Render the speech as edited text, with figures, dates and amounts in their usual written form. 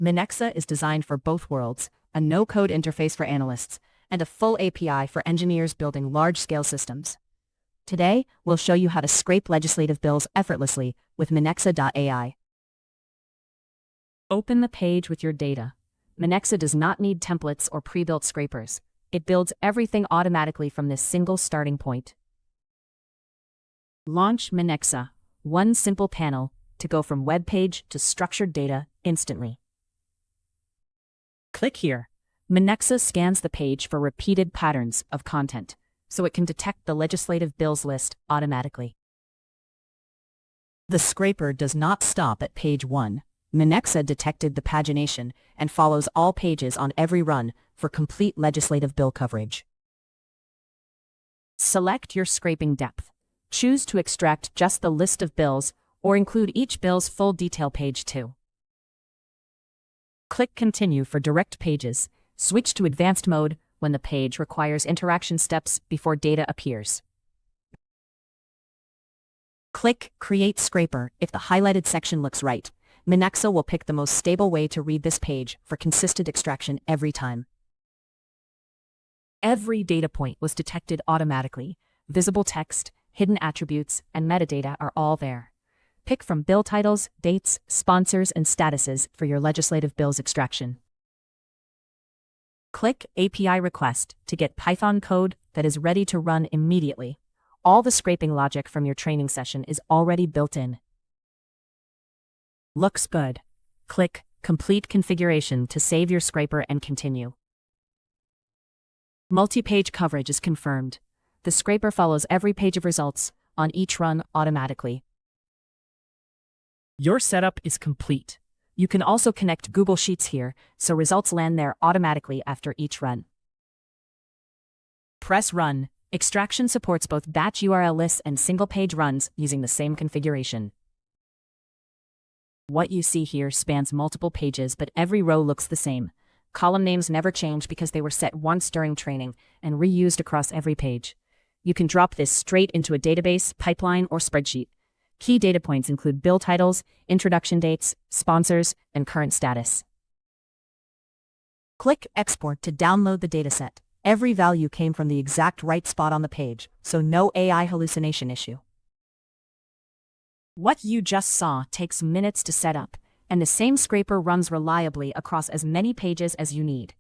Minexa is designed for both worlds, a no-code interface for analysts, and a full API for engineers building large-scale systems. Today, we'll show you how to scrape legislative bills effortlessly with Minexa.ai. Open the page with your data. Minexa does not need templates or pre-built scrapers. It builds everything automatically from this single starting point. Launch Minexa, one simple panel to go from web page to structured data instantly. Click here. Minexa scans the page for repeated patterns of content, so it can detect the legislative bills list automatically. The scraper does not stop at page 1. Minexa detected the pagination and follows all pages on every run for complete legislative bill coverage. Select your scraping depth. Choose to extract just the list of bills or include each bill's full detail page too. Click Continue for direct pages. Switch to advanced mode when the page requires interaction steps before data appears. Click Create Scraper if the highlighted section looks right. Minexa will pick the most stable way to read this page for consistent extraction every time. Every data point was detected automatically. Visible text, hidden attributes, and metadata are all there. Pick from bill titles, dates, sponsors, and statuses for your legislative bills extraction. Click API Request to get Python code that is ready to run immediately. All the scraping logic from your training session is already built in. Looks good. Click Complete Configuration to save your scraper and continue. Multi-page coverage is confirmed. The scraper follows every page of results on each run automatically. Your setup is complete. You can also connect Google Sheets here, so results land there automatically after each run. Press Run. Extraction supports both batch URL lists and single-page runs using the same configuration. What you see here spans multiple pages, but every row looks the same. Column names never change because they were set once during training and reused across every page. You can drop this straight into a database, pipeline, or spreadsheet. Key data points include bill titles, introduction dates, sponsors, and current status. Click Export to download the dataset. Every value came from the exact right spot on the page, so no AI hallucination issue. What you just saw takes minutes to set up, and the same scraper runs reliably across as many pages as you need.